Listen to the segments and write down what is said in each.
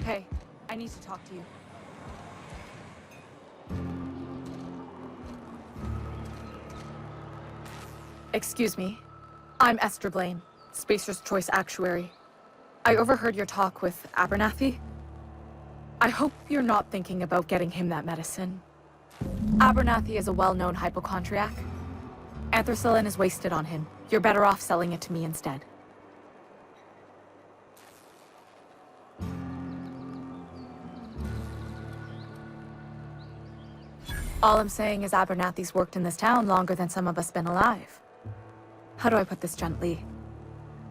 Hey, I need to talk to you. Excuse me. I'm Esther Blaine, Spacer's Choice Actuary. I overheard your talk with Abernathy. I hope you're not thinking about getting him that medicine. Abernathy is a well-known hypochondriac. Anthracillin is wasted on him. You're better off selling it to me instead. All I'm saying is Abernathy's worked in this town longer than some of us been alive. How do I put this gently?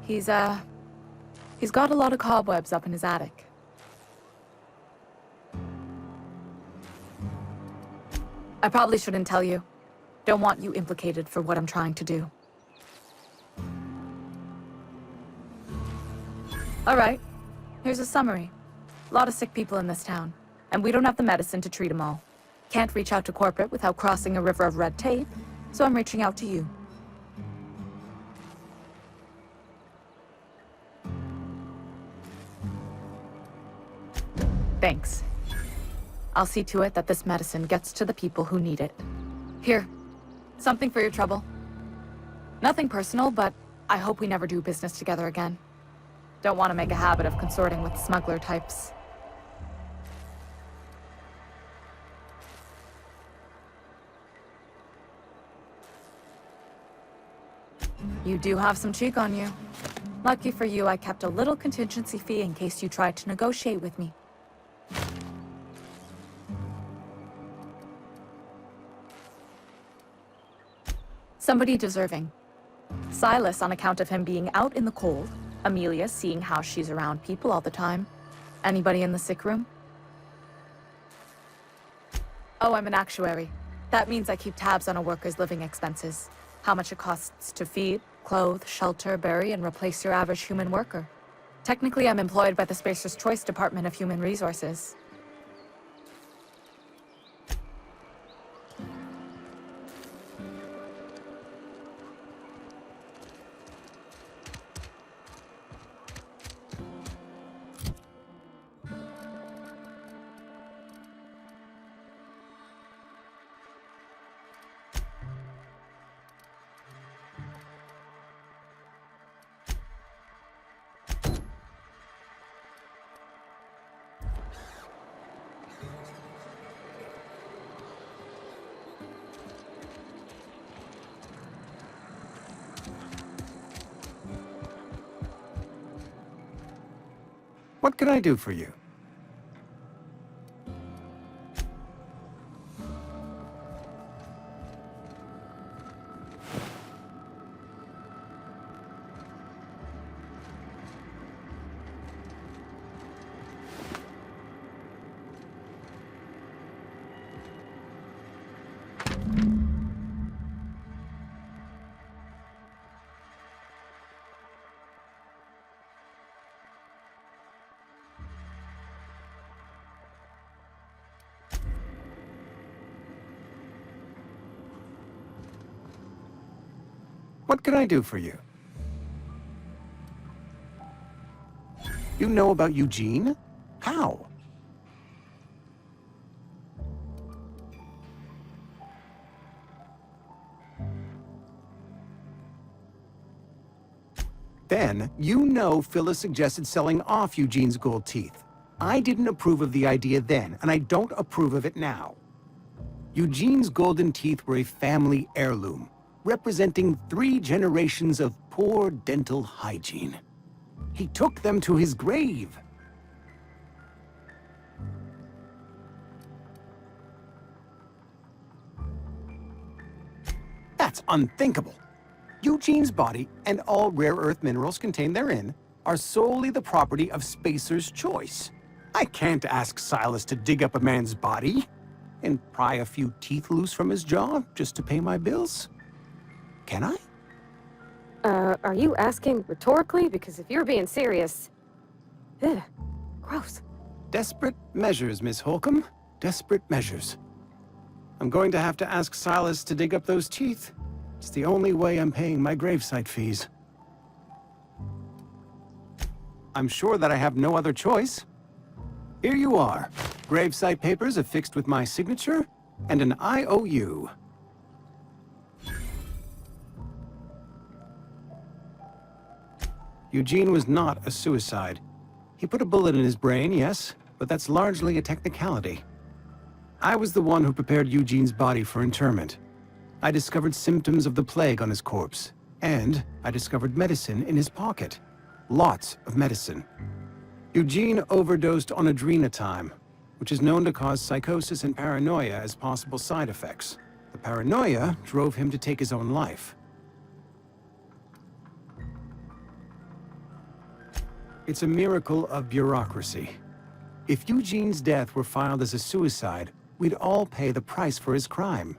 He's got a lot of cobwebs up in his attic. I probably shouldn't tell you. Don't want you implicated for what I'm trying to do. Alright, here's a summary. A lot of sick people in this town, and we don't have the medicine to treat them all. Can't reach out to corporate without crossing a river of red tape, so I'm reaching out to you. Thanks. I'll see to it that this medicine gets to the people who need it. Here, something for your trouble. Nothing personal, but I hope we never do business together again. Don't want to make a habit of consorting with smuggler types. You do have some cheek on you. Lucky for you, I kept a little contingency fee in case you tried to negotiate with me. Somebody deserving. Silas on account of him being out in the cold. Amelia seeing how she's around people all the time. Anybody in the sick room? Oh, I'm an actuary. That means I keep tabs on a worker's living expenses. How much it costs to feed, clothe, shelter, bury, and replace your average human worker. Technically, I'm employed by the Spacer's Choice Department of Human Resources. What can I do for you? What can I do for you? You know about Eugene? How? Then, you know Phyllis suggested selling off Eugene's gold teeth. I didn't approve of the idea then, and I don't approve of it now. Eugene's golden teeth were a family heirloom, representing 3 generations of poor dental hygiene. He took them to his grave. That's unthinkable. Eugene's body and all rare earth minerals contained therein are solely the property of Spacer's Choice. I can't ask Silas to dig up a man's body and pry a few teeth loose from his jaw just to pay my bills. Can I? Are you asking rhetorically? Because if you're being serious... Ugh, gross. Desperate measures, Miss Holcomb. Desperate measures. I'm going to have to ask Silas to dig up those teeth. It's the only way I'm paying my gravesite fees. I'm sure that I have no other choice. Here you are. Gravesite papers affixed with my signature and an IOU. Eugene was not a suicide. He put a bullet in his brain, yes, but that's largely a technicality. I was the one who prepared Eugene's body for interment. I discovered symptoms of the plague on his corpse, and I discovered medicine in his pocket. Lots of medicine. Eugene overdosed on adrenatime, which is known to cause psychosis and paranoia as possible side effects. The paranoia drove him to take his own life. It's a miracle of bureaucracy. If Eugene's death were filed as a suicide, we'd all pay the price for his crime.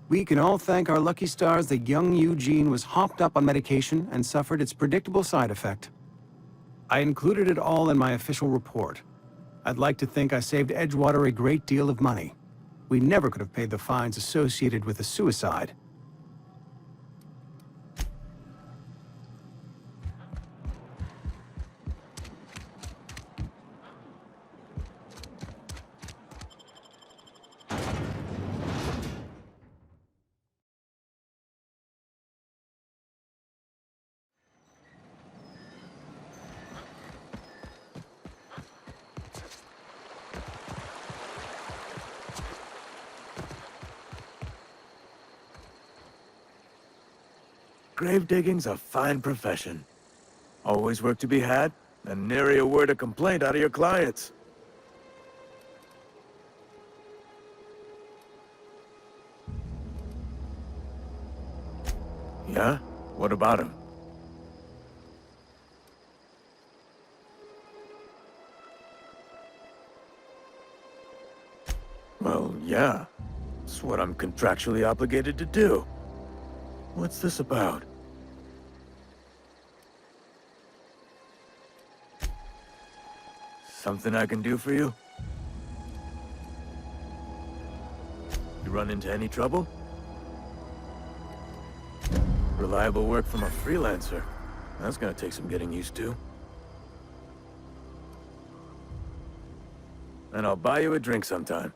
We can all thank our lucky stars that young Eugene was hopped up on medication and suffered its predictable side effect. I included it all in my official report. I'd like to think I saved Edgewater a great deal of money. We never could have paid the fines associated with the suicide. Grave digging's a fine profession. Always work to be had, and nary a word of complaint out of your clients. Yeah? What about him? Well, yeah. It's what I'm contractually obligated to do. What's this about? Something I can do for you? You run into any trouble? Reliable work from a freelancer. That's gonna take some getting used to. And I'll buy you a drink sometime.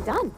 done.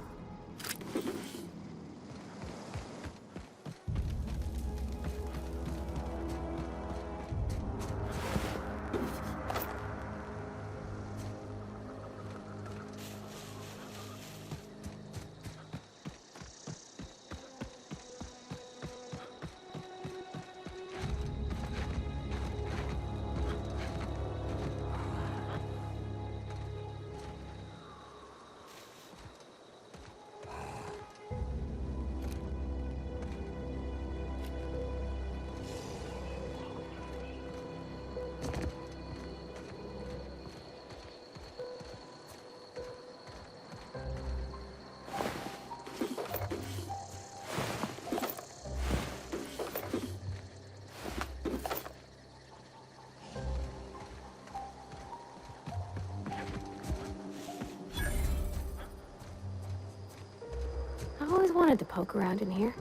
I always wanted to poke around in here.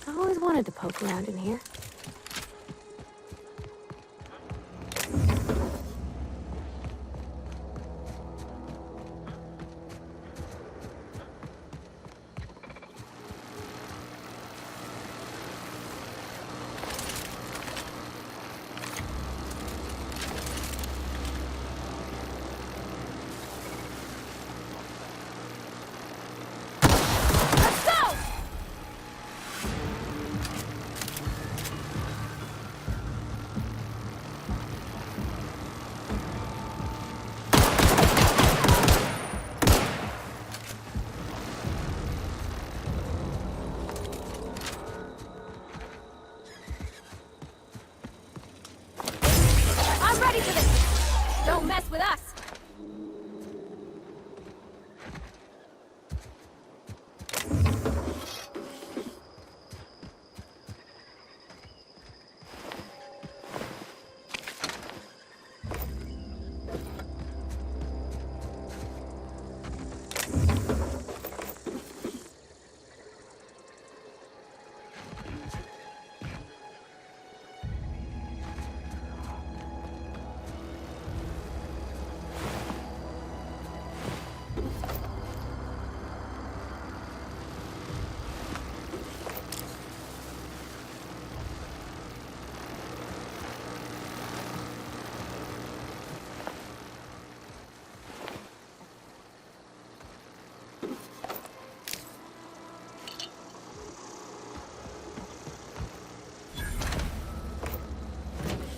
I always wanted to poke around in here. With us.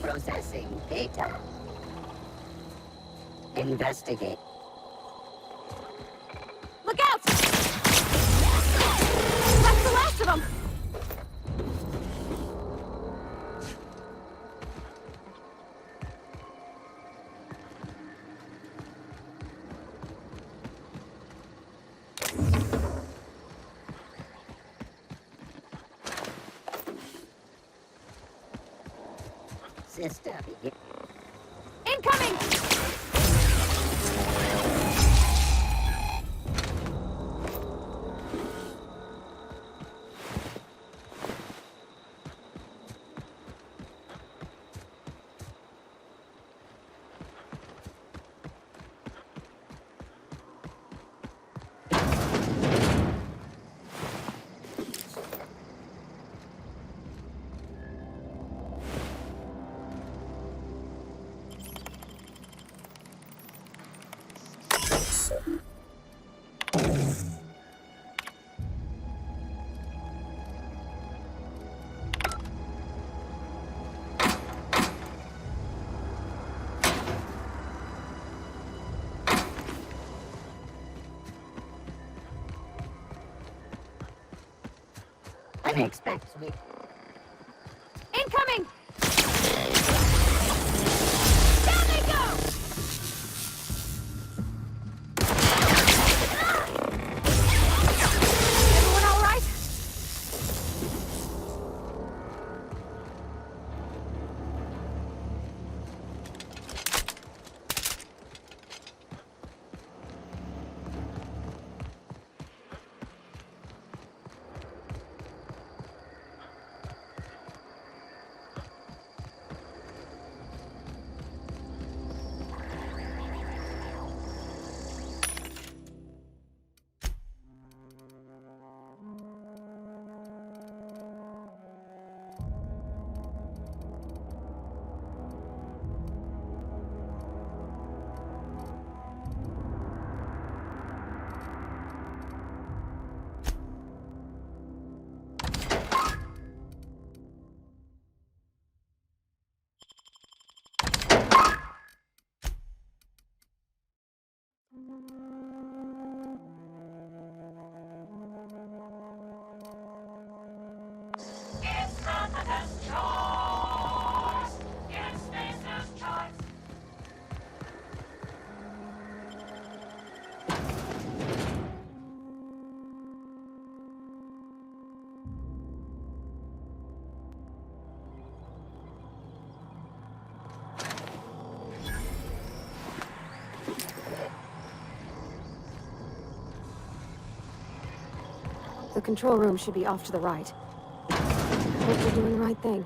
Processing data. Investigate. Look out! That's the last of them! System. Incoming! Expect me. Incoming! Down they go! Everyone all right? The control room should be off to the right. I hope we're doing the right thing.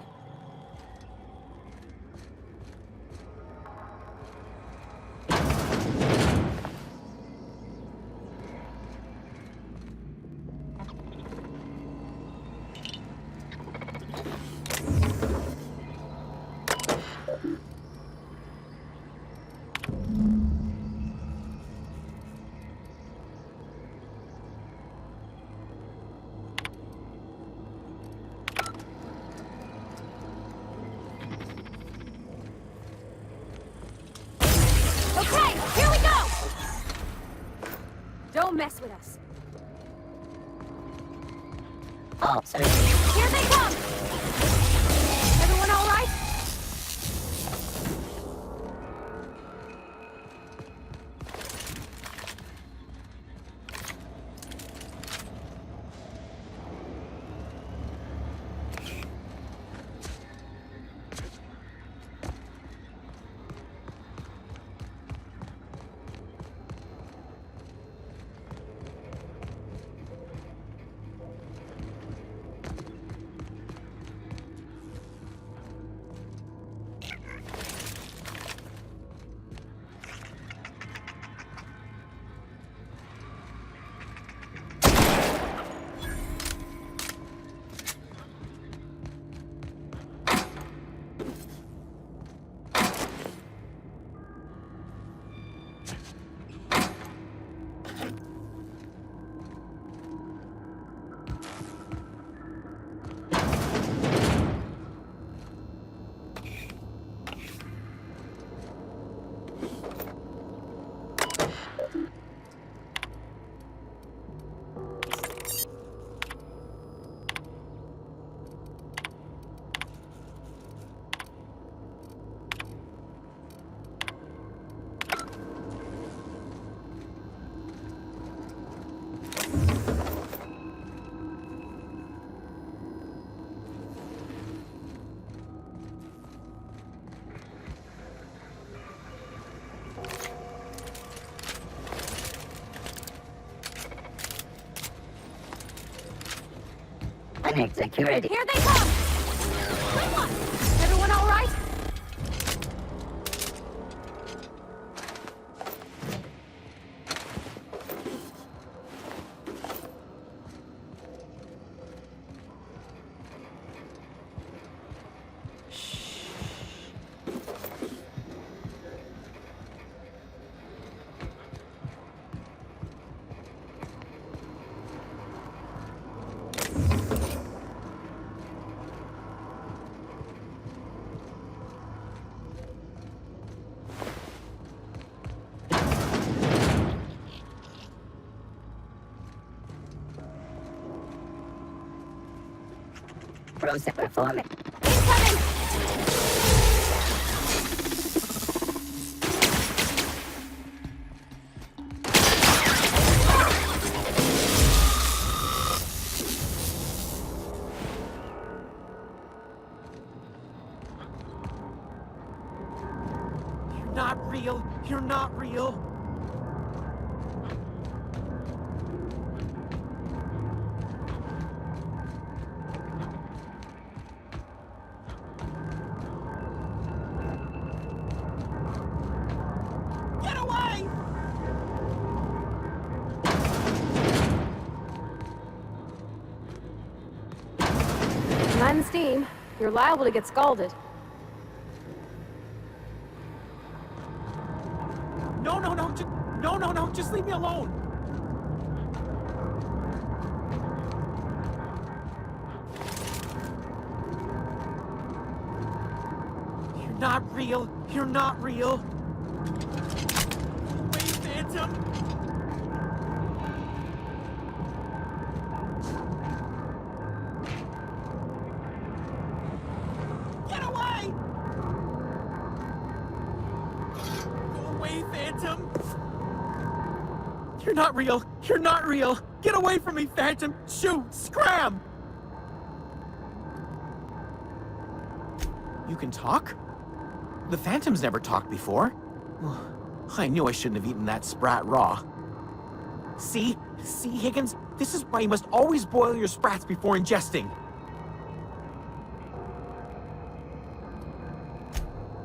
Okay, here we go! Don't mess with us. Oh, sorry. Here they come! Everyone all right? Connect security. Here they come! Quick one! Everyone all right? pros that perform it. You're not real. You're not real. Get away! Mind the steam. You're liable to get scalded. No, no, no, no, just leave me alone. You're not real. You're not real. Wait, Phantom. Get away! Go away, Phantom. You're not real. You're not real. Get away from me, Phantom. Shoot! Scram! You can talk? The Phantom's never talked before. I knew I shouldn't have eaten that sprat raw. See? See, Higgins? This is why you must always boil your sprats before ingesting.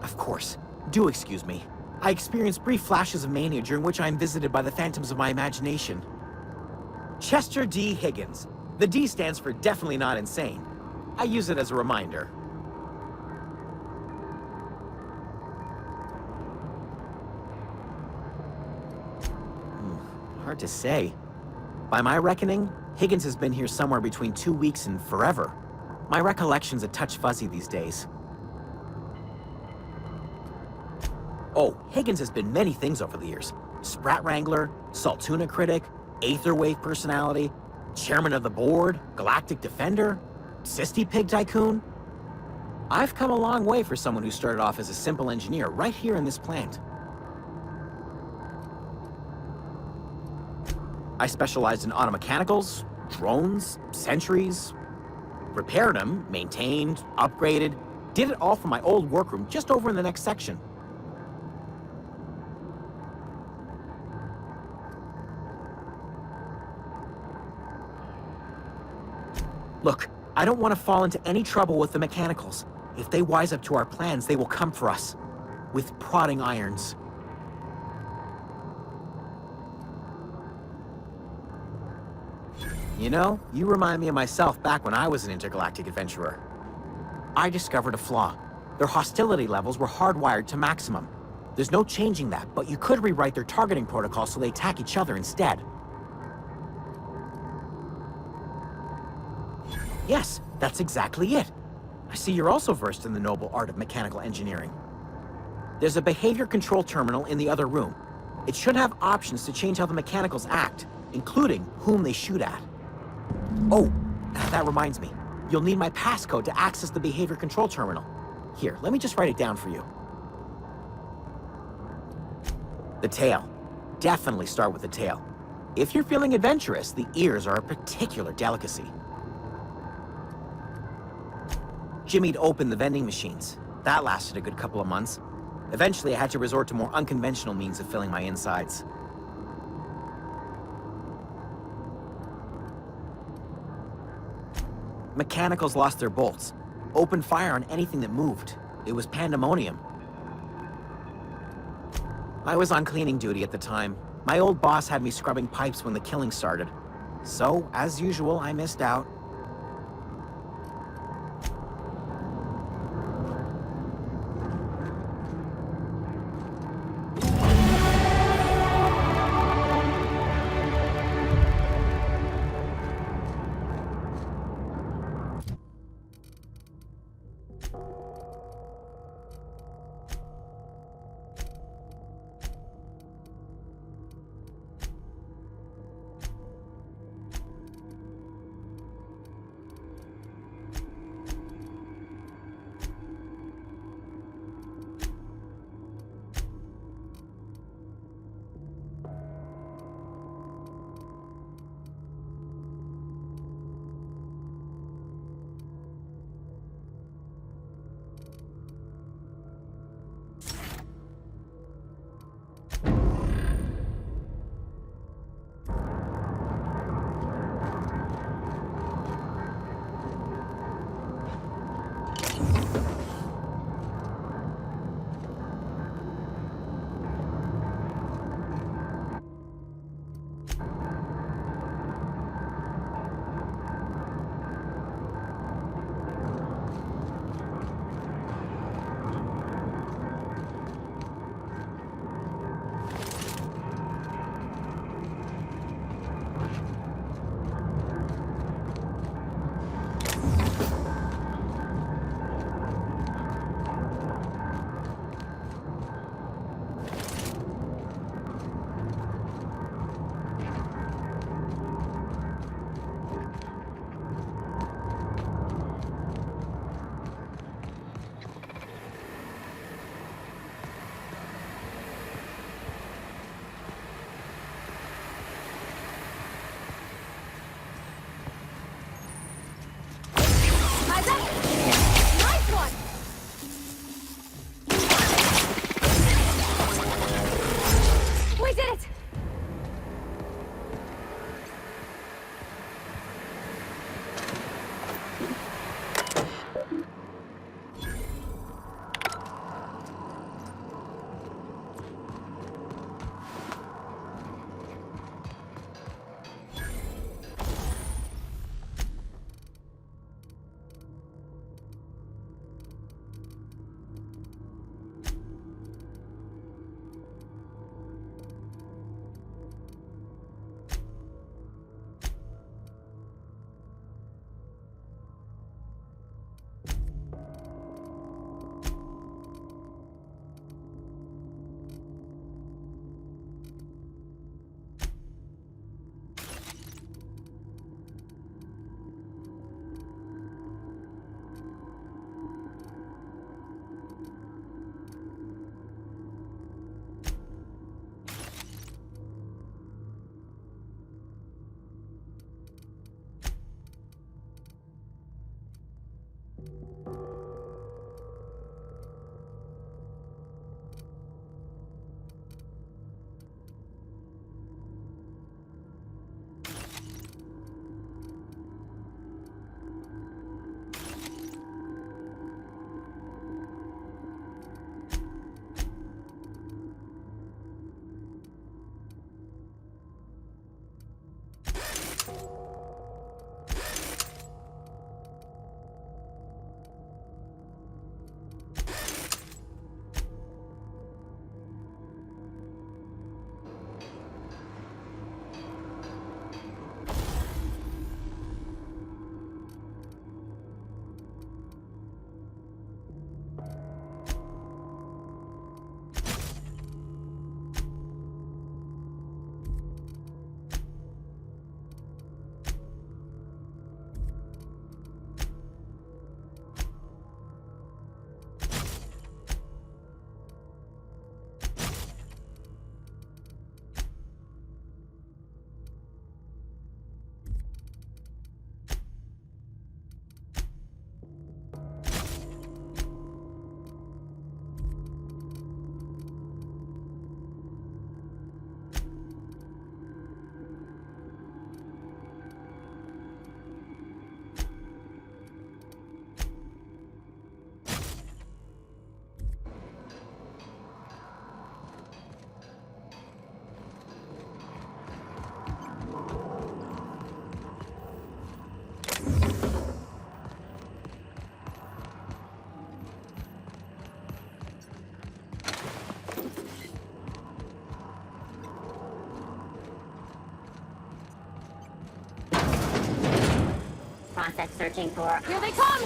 Of course. Do excuse me. I experience brief flashes of mania during which I am visited by the phantoms of my imagination. Chester D. Higgins. The D stands for definitely not insane. I use it as a reminder. Hard to say. By my reckoning, Higgins has been here somewhere between 2 weeks and forever. My recollection's a touch fuzzy these days. Oh, Higgins has been many things over the years. Sprat Wrangler, Saltuna critic, Aetherwave personality, chairman of the board, galactic defender, Sisty Pig tycoon. I've come a long way for someone who started off as a simple engineer right here in this plant. I specialized in automechanicals, drones, sentries, repaired them, maintained, upgraded, did it all from my old workroom just over in the next section. Look, I don't want to fall into any trouble with the mechanicals. If they wise up to our plans, they will come for us. With prodding irons. You know, you remind me of myself back when I was an intergalactic adventurer. I discovered a flaw. Their hostility levels were hardwired to maximum. There's no changing that, but you could rewrite their targeting protocol so they attack each other instead. Yes, that's exactly it. I see you're also versed in the noble art of mechanical engineering. There's a behavior control terminal in the other room. It should have options to change how the mechanicals act, including whom they shoot at. Oh, that reminds me. You'll need my passcode to access the behavior control terminal. Here, let me just write it down for you. The tail. Definitely start with the tail. If you're feeling adventurous, the ears are a particular delicacy. Jimmy'd opened the vending machines. That lasted a good couple of months. Eventually, I had to resort to more unconventional means of filling my insides. Mechanicals lost their bolts. Opened fire on anything that moved. It was pandemonium. I was on cleaning duty at the time. My old boss had me scrubbing pipes when the killing started. So, as usual, I missed out. Process searching for... Here they come!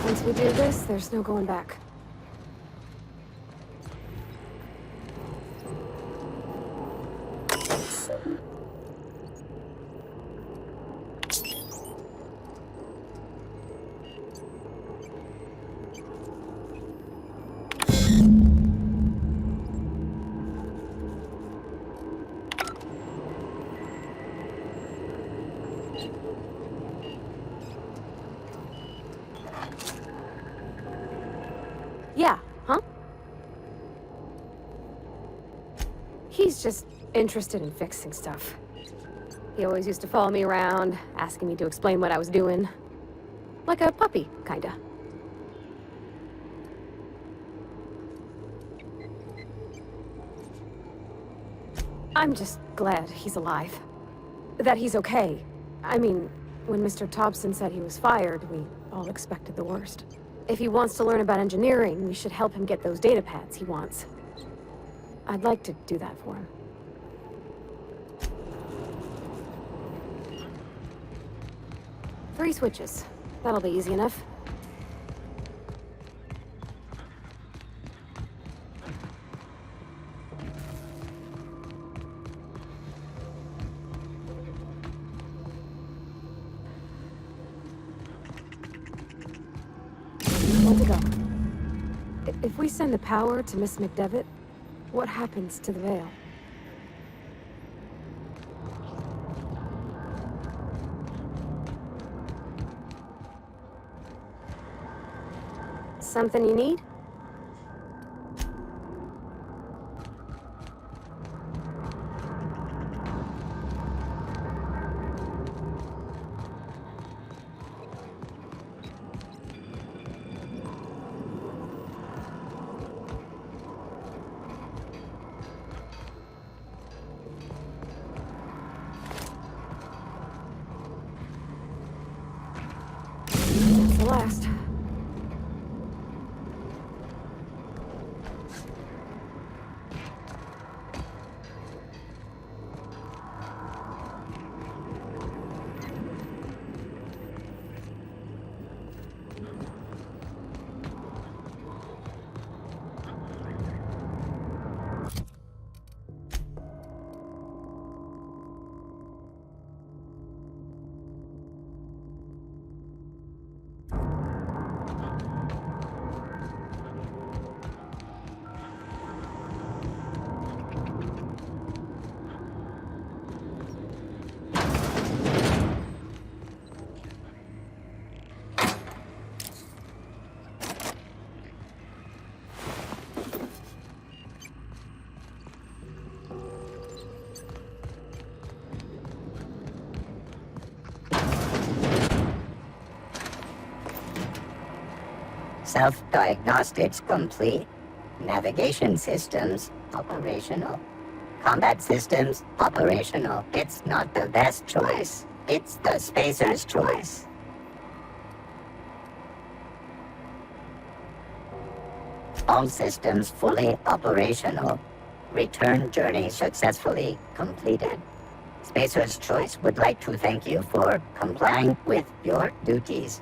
Once we do this, there's no going back. Yeah, huh? He's just interested in fixing stuff. He always used to follow me around, asking me to explain what I was doing. Like a puppy, kinda. I'm just glad he's alive. That he's okay. I mean, when Mr. Thompson said he was fired, we all expected the worst. If he wants to learn about engineering, we should help him get those data pads he wants. I'd like to do that for him. Three switches. That'll be easy enough. Where to go? If we send the power to Miss McDevitt, what happens to the veil? Something you need? Self-diagnostics complete. Navigation systems operational. Combat systems operational. It's not the best choice. It's the spacer's choice. All systems fully operational. Return journey successfully completed. Spacer's Choice would like to thank you for complying with your duties.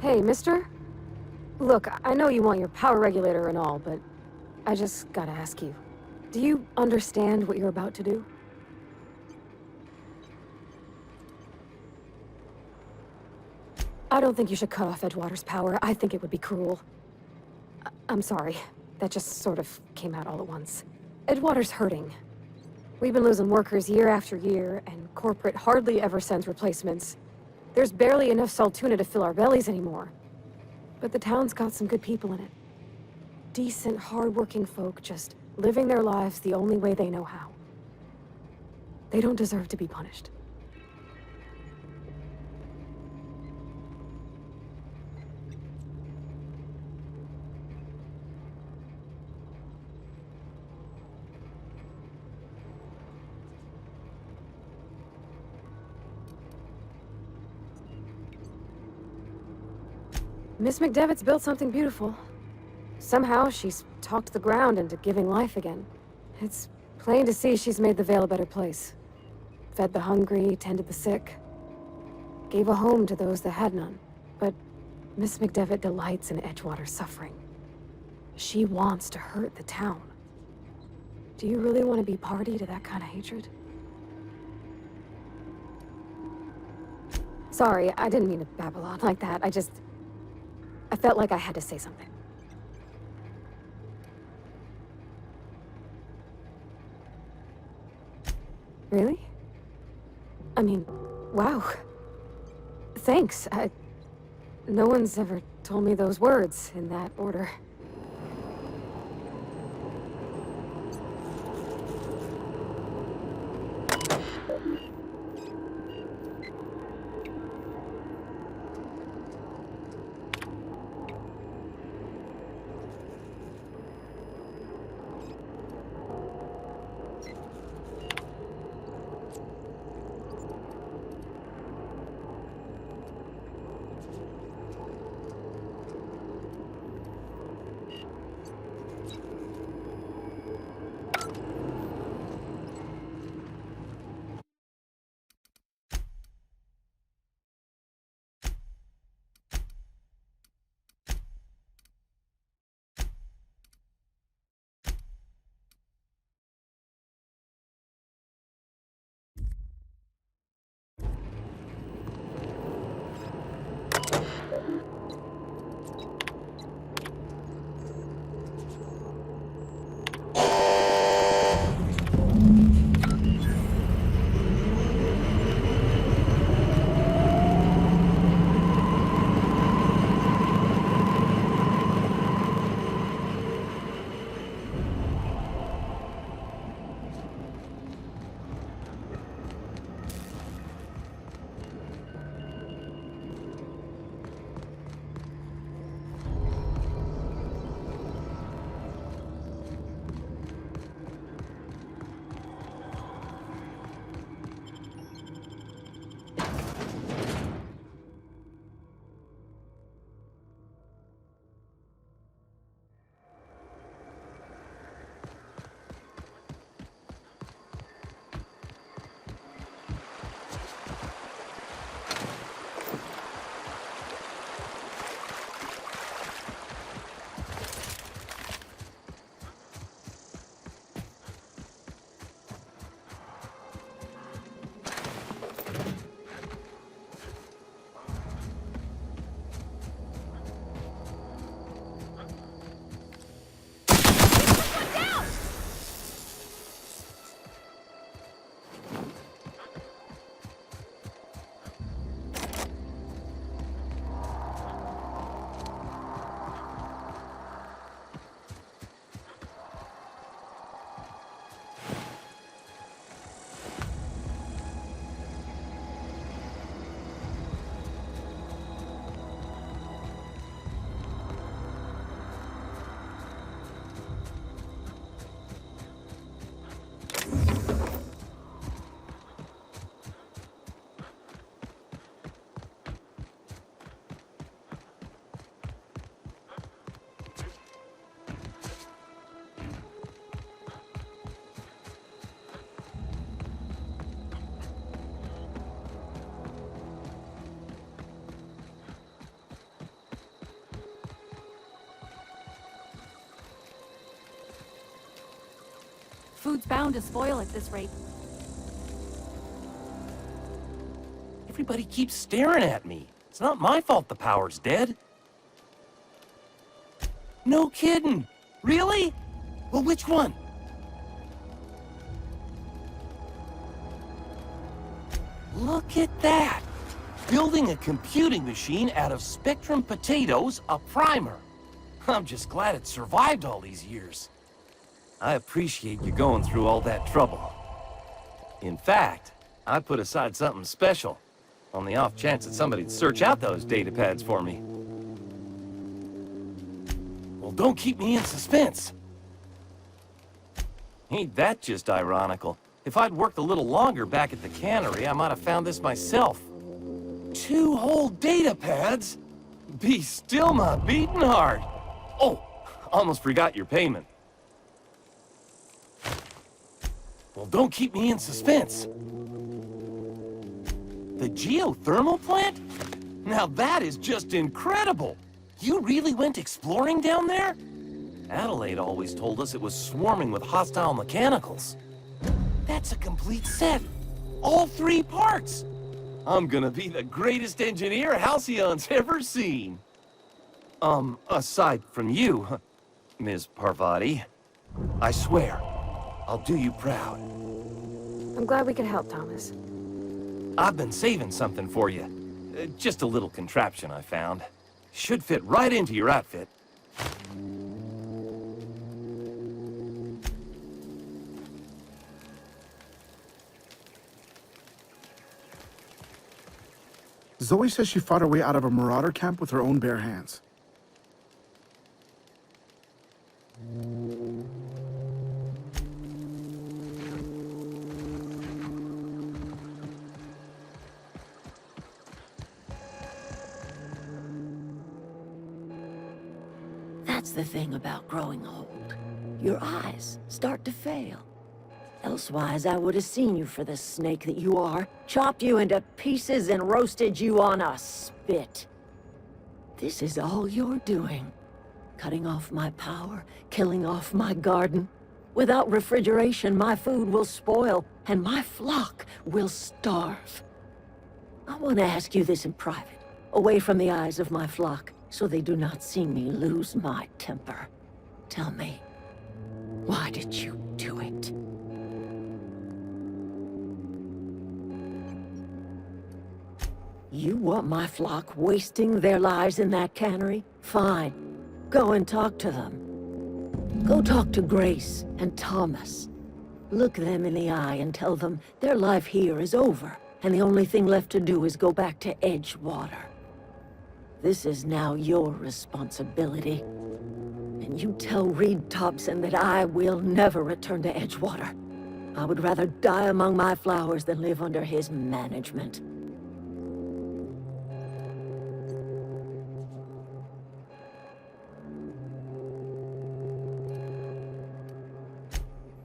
Hey, mister? Look, I know you want your power regulator and all, but I just gotta ask you. Do you understand what you're about to do? I don't think you should cut off Edgewater's power. I think it would be cruel. I'm sorry. That just sort of came out all at once. Edgewater's hurting. We've been losing workers year after year, and corporate hardly ever sends replacements. There's barely enough Saltuna to fill our bellies anymore. But the town's got some good people in it. Decent, hard-working folk just living their lives the only way they know how. They don't deserve to be punished. Miss McDevitt's built something beautiful. Somehow, she's talked the ground into giving life again. It's plain to see she's made the Vale a better place. Fed the hungry, tended the sick. Gave a home to those that had none. But Miss McDevitt delights in Edgewater's suffering. She wants to hurt the town. Do you really want to be party to that kind of hatred? Sorry, I didn't mean to babble on like that. I felt like I had to say something. Really? I mean, wow. Thanks. No one's ever told me those words in that order. Food's bound to spoil at this rate. Everybody keeps staring at me. It's not my fault the power's dead. No kidding. Really? Well, which one? Look at that! Building a computing machine out of Spectrum potatoes, a primer. I'm just glad it survived all these years. I appreciate you going through all that trouble. In fact, I put aside something special, on the off chance that somebody'd search out those data pads for me. Well, don't keep me in suspense. Ain't that just ironical? If I'd worked a little longer back at the cannery, I might have found this myself. 2 whole data pads? Be still my beating heart. Oh, almost forgot your payment. Well, don't keep me in suspense. The geothermal plant? Now that is just incredible! You really went exploring down there? Adelaide always told us it was swarming with hostile mechanicals. That's a complete set. All 3 parts. I'm gonna be the greatest engineer Halcyon's ever seen. Aside from you, Ms. Parvati, I swear, I'll do you proud. I'm glad we could help, Thomas. I've been saving something for you. Just a little contraption I found. Should fit right into your outfit. Zoe says she fought her way out of a marauder camp with her own bare hands. That's the thing about growing old. Your eyes start to fail. Elsewise, I would have seen you for the snake that you are, chopped you into pieces and roasted you on a spit. This is all you're doing. Cutting off my power, killing off my garden. Without refrigeration, my food will spoil, and my flock will starve. I want to ask you this in private, away from the eyes of my flock, so they do not see me lose my temper. Tell me, why did you do it? You want my flock wasting their lives in that cannery? Fine. Go and talk to them. Go talk to Grace and Thomas. Look them in the eye and tell them their life here is over, and the only thing left to do is go back to Edgewater. This is now your responsibility. And you tell Reed Thompson that I will never return to Edgewater. I would rather die among my flowers than live under his management.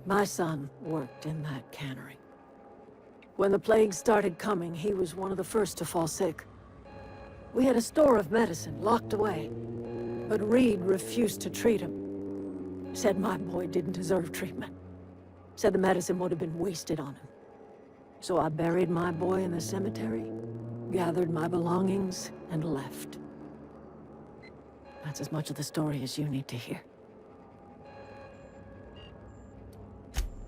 My son worked in that cannery. When the plague started coming, he was one of the first to fall sick. We had a store of medicine locked away, but Reed refused to treat him. Said my boy didn't deserve treatment. Said the medicine would have been wasted on him. So I buried my boy in the cemetery, gathered my belongings, and left. That's as much of the story as you need to hear.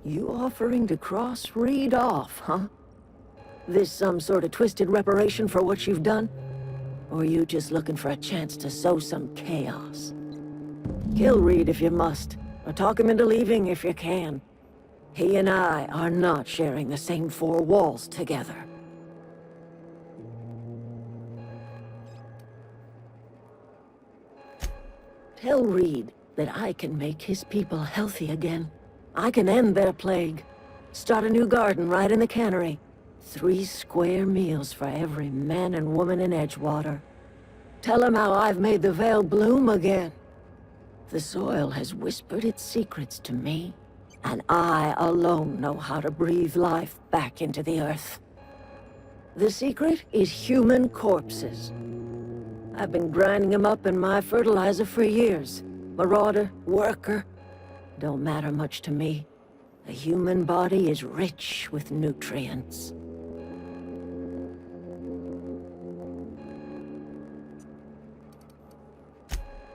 You offering to cross Reed off, huh? This some sort of twisted reparation for what you've done? Or you just looking for a chance to sow some chaos? Kill Reed if you must, or talk him into leaving if you can. He and I are not sharing the same 4 walls together. Tell Reed that I can make his people healthy again. I can end their plague. Start a new garden right in the cannery. 3 square meals for every man and woman in Edgewater. Tell him how I've made the Vale bloom again. The soil has whispered its secrets to me, and I alone know how to breathe life back into the earth. The secret is human corpses. I've been grinding them up in my fertilizer for years. Marauder, worker, don't matter much to me. The human body is rich with nutrients.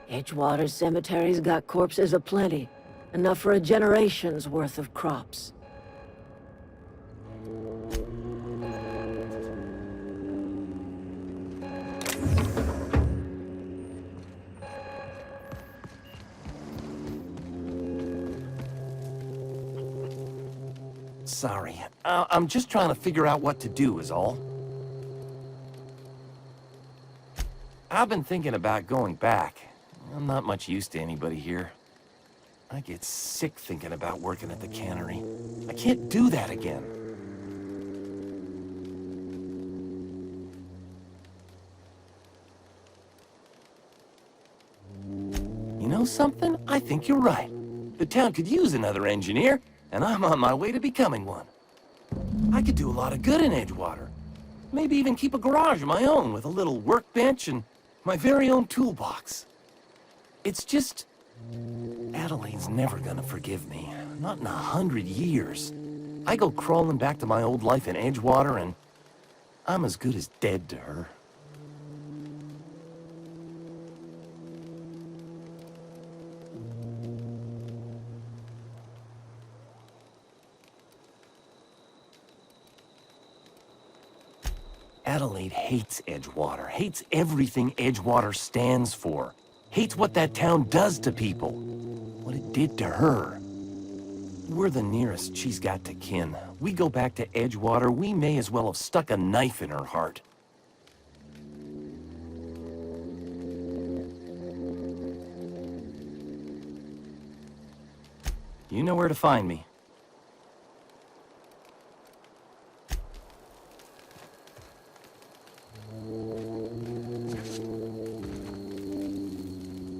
Edgewater Cemetery's got corpses aplenty, enough for a generation's worth of crops. Sorry. I'm just trying to figure out what to do is all. I've been thinking about going back. I'm not much use to anybody here. I get sick thinking about working at the cannery. I can't do that again. You know something? I think you're right. The town could use another engineer, and I'm on my way to becoming one. I could do a lot of good in Edgewater. Maybe even keep a garage of my own with a little workbench and my very own toolbox. It's just... Adelaide's never gonna forgive me. Not in 100 years. I go crawling back to my old life in Edgewater, and I'm as good as dead to her. Adelaide hates Edgewater, hates everything Edgewater stands for, hates what that town does to people, what it did to her. We're the nearest she's got to kin. We go back to Edgewater, we may as well have stuck a knife in her heart. You know where to find me.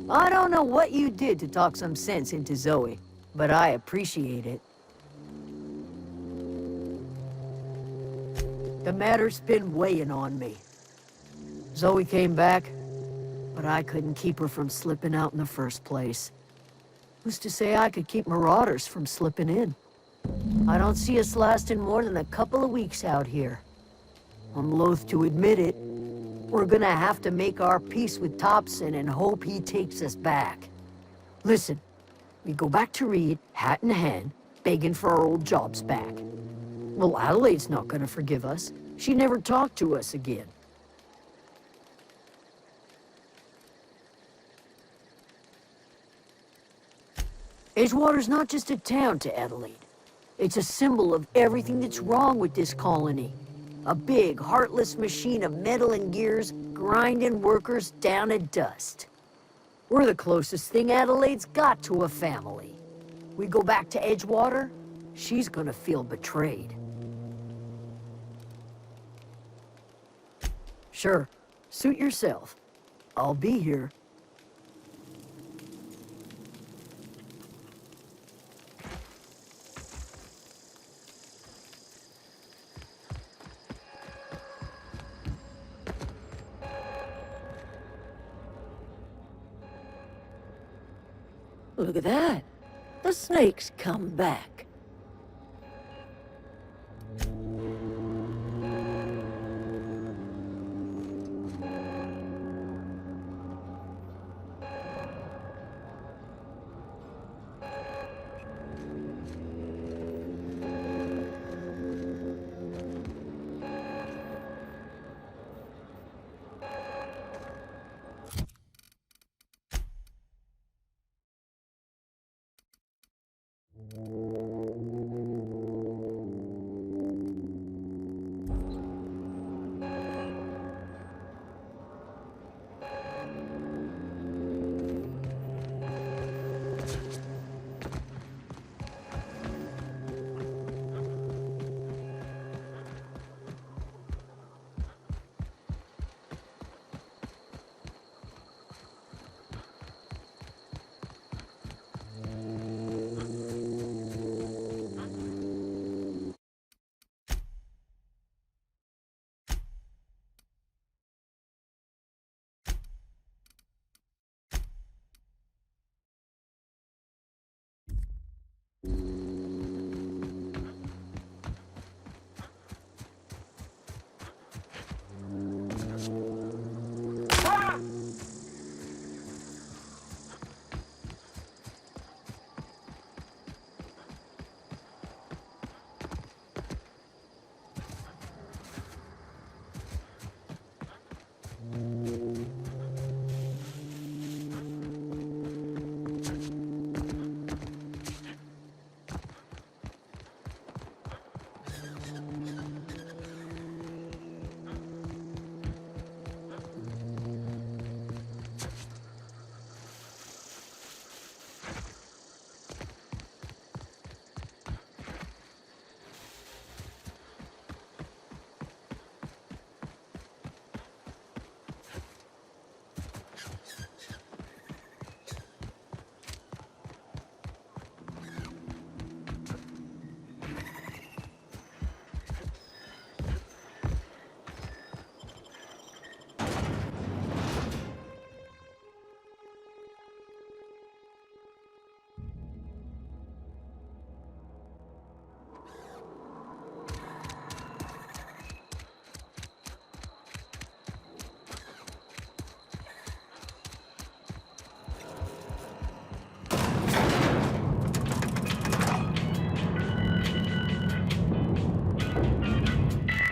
I don't know what you did to talk some sense into Zoe, but I appreciate it. The matter's been weighing on me. Zoe came back, but I couldn't keep her from slipping out in the first place. Who's to say I could keep marauders from slipping in? I don't see us lasting more than a couple of weeks out here. I'm loath to admit it. We're gonna have to make our peace with Thompson and hope he takes us back. Listen, we go back to Reed, hat in hand, begging for our old jobs back. Well, Adelaide's not gonna forgive us. She never talked to us again. Edgewater's not just a town to Adelaide. It's a symbol of everything that's wrong with this colony. A big, heartless machine of metal and gears, grinding workers down to dust. We're the closest thing Adelaide's got to a family. We go back to Edgewater, she's gonna feel betrayed. Sure, suit yourself. I'll be here. Look at that. The snake's come back.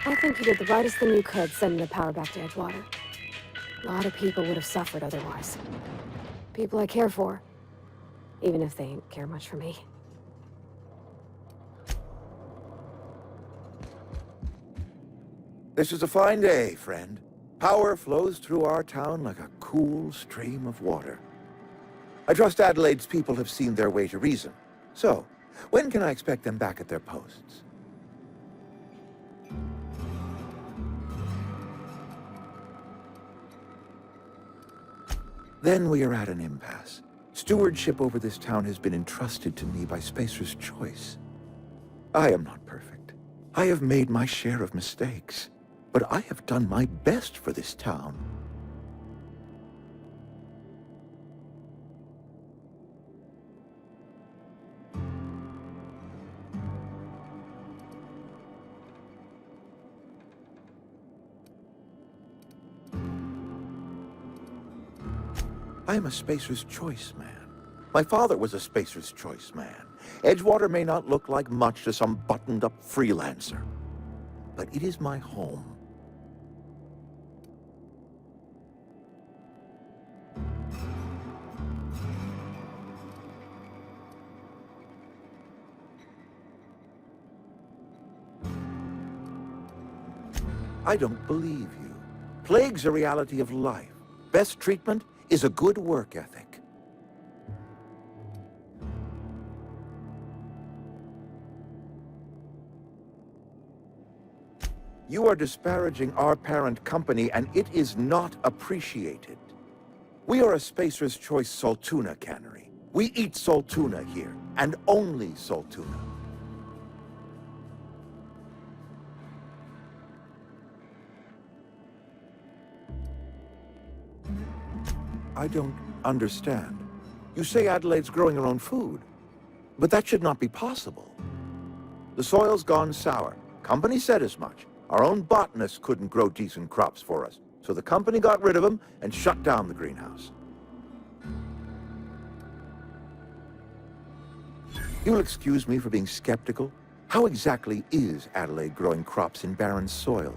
I think you did the rightest thing you could sending the power back to Edgewater. A lot of people would have suffered otherwise. People I care for, even if they ain't care much for me. This is a fine day, friend. Power flows through our town like a cool stream of water. I trust Adelaide's people have seen their way to reason. So, when can I expect them back at their posts? Then we are at an impasse. Stewardship over this town has been entrusted to me by Spacer's Choice. I am not perfect. I have made my share of mistakes. But I have done my best for this town. I am a Spacer's Choice man. My father was a Spacer's Choice man. Edgewater may not look like much to some buttoned-up freelancer, but it is my home. I don't believe you. Plague's a reality of life. Best treatment is a good work ethic. You are disparaging our parent company, and it is not appreciated. We are a Spacer's Choice Saltuna cannery. We eat saltuna here, and only saltuna. I don't understand. You say Adelaide's growing her own food, but that should not be possible. The soil's gone sour. Company said as much. Our own botanists couldn't grow decent crops for us, so the company got rid of them and shut down the greenhouse. You'll excuse me for being skeptical. How exactly is Adelaide growing crops in barren soil?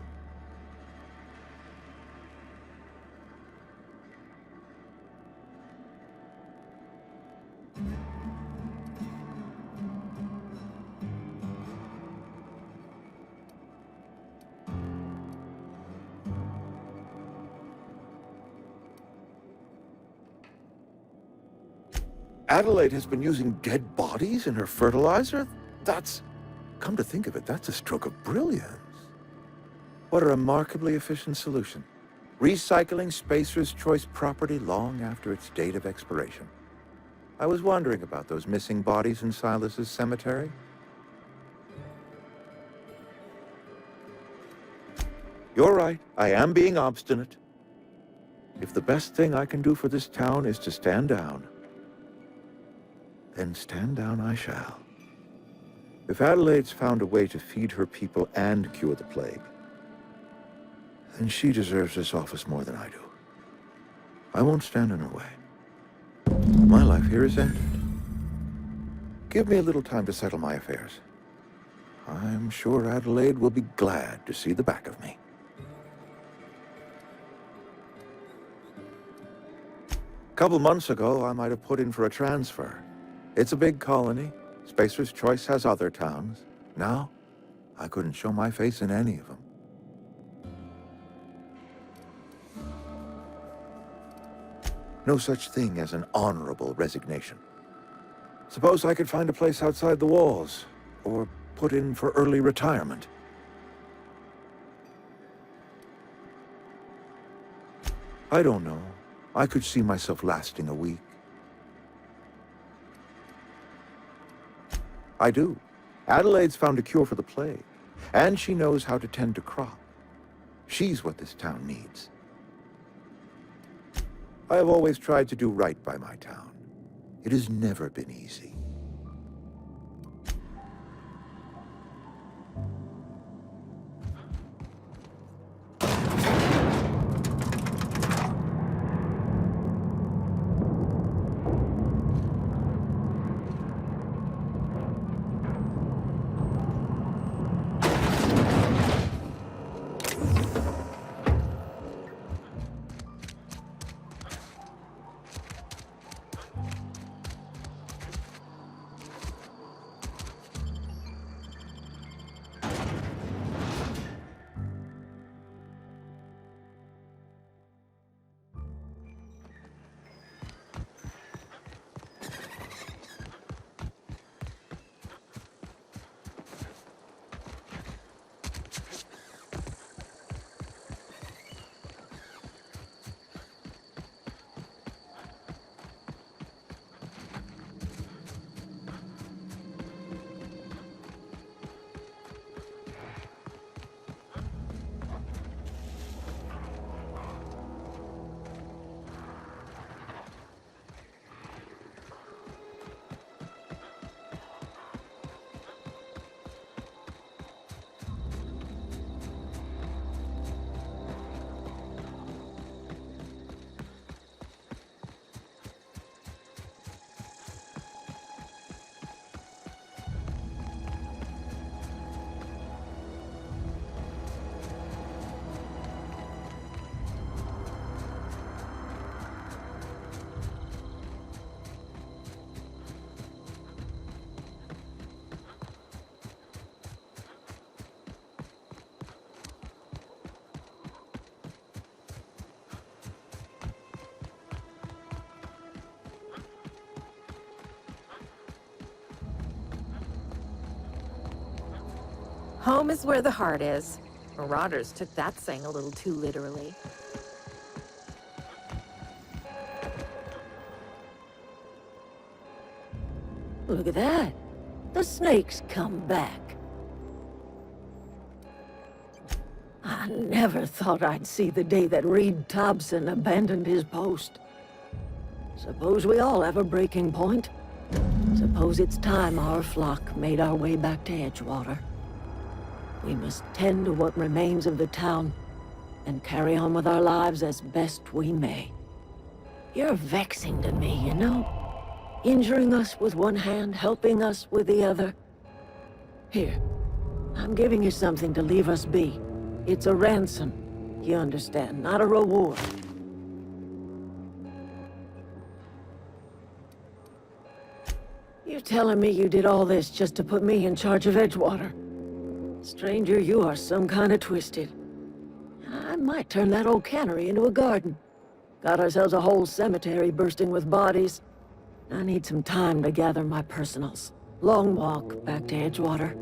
Adelaide has been using dead bodies in her fertilizer? Come to think of it, that's a stroke of brilliance. What a remarkably efficient solution. Recycling Spacer's Choice property long after its date of expiration. I was wondering about those missing bodies in Silas's cemetery. You're right, I am being obstinate. If the best thing I can do for this town is to stand down, then stand down I shall. If Adelaide's found a way to feed her people and cure the plague, then she deserves this office more than I do. I won't stand in her way. My life here is ended. Give me a little time to settle my affairs. I'm sure Adelaide will be glad to see the back of me. Couple months ago, I might have put in for a transfer. It's a big colony. Spacer's Choice has other towns. Now, I couldn't show my face in any of them. No such thing as an honorable resignation. Suppose I could find a place outside the walls, or put in for early retirement. I don't know. I could see myself lasting a week. I do. Adelaide's found a cure for the plague, and she knows how to tend to crop. She's what this town needs. I have always tried to do right by my town. It has never been easy. Home is where the heart is. Marauders took that saying a little too literally. Look at that. The snake's come back. I never thought I'd see the day that Reed Thompson abandoned his post. Suppose we all have a breaking point. Suppose it's time our flock made our way back to Edgewater. We must tend to what remains of the town and carry on with our lives as best we may. You're vexing to me, you know? Injuring us with one hand, helping us with the other. Here, I'm giving you something to leave us be. It's a ransom, you understand, not a reward. You're telling me you did all this just to put me in charge of Edgewater? Stranger, you are some kind of twisted. I might turn that old cannery into a garden. Got ourselves a whole cemetery bursting with bodies. I need some time to gather my personals. Long walk back to Edgewater.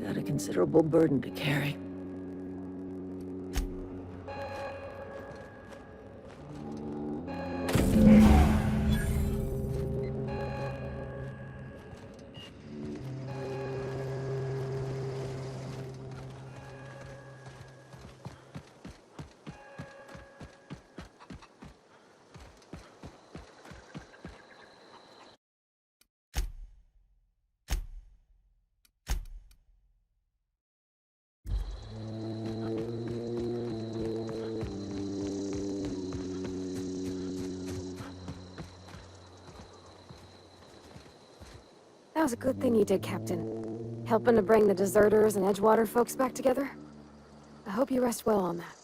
Got a considerable burden to carry. That was a good thing you did, Captain. Helping to bring the deserters and Edgewater folks back together. I hope you rest well on that.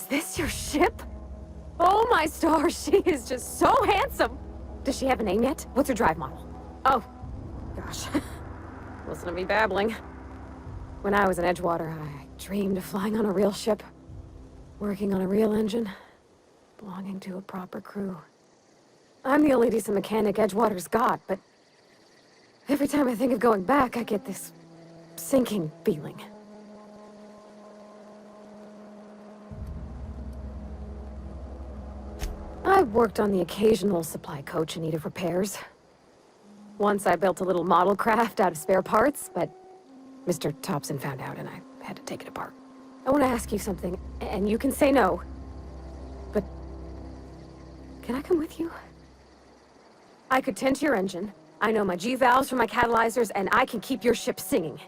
Is this your ship? Oh my stars, she is just so handsome! Does she have a name yet? What's her drive model? Oh, gosh. Listen to me babbling. When I was in Edgewater, I dreamed of flying on a real ship, working on a real engine, belonging to a proper crew. I'm the only decent mechanic Edgewater's got, but every time I think of going back, I get this sinking feeling. I worked on the occasional supply coach in need of repairs. Once I built a little model craft out of spare parts, but Mr. Thompson found out and I had to take it apart. I want to ask you something, and you can say no. But can I come with you? I could tend to your engine. I know my G-valves from my catalyzers, and I can keep your ship singing.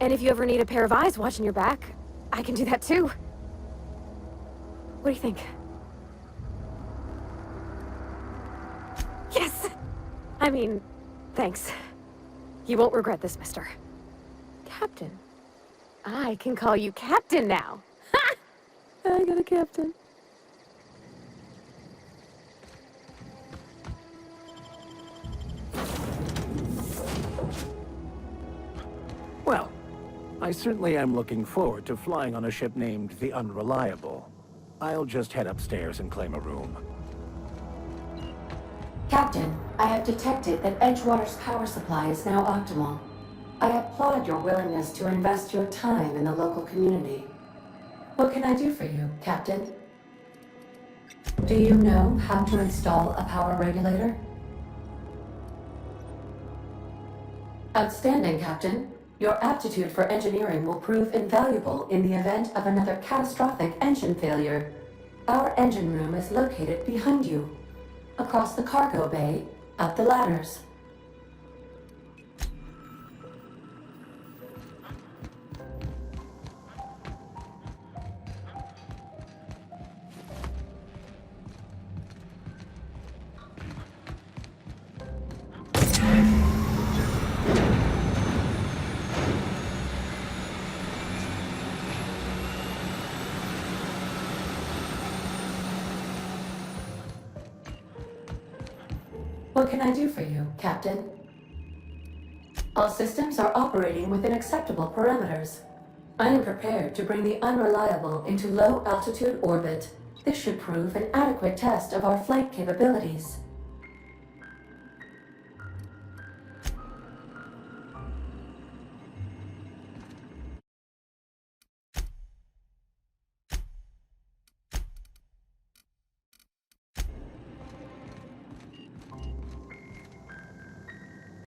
And if you ever need a pair of eyes watching your back, I can do that too. What do you think? Yes! I mean, thanks. You won't regret this, mister. Captain. I can call you Captain now. Ha! I got a captain. Well, I certainly am looking forward to flying on a ship named the Unreliable. I'll just head upstairs and claim a room. Captain, I have detected that Edgewater's power supply is now optimal. I applaud your willingness to invest your time in the local community. What can I do for you, Captain? Do you know how to install a power regulator? Outstanding, Captain. Your aptitude for engineering will prove invaluable in the event of another catastrophic engine failure. Our engine room is located behind you, across the cargo bay, up the ladders. What can I do for you, Captain? All systems are operating within acceptable parameters. I am prepared to bring the Unreliable into low-altitude orbit. This should prove an adequate test of our flight capabilities.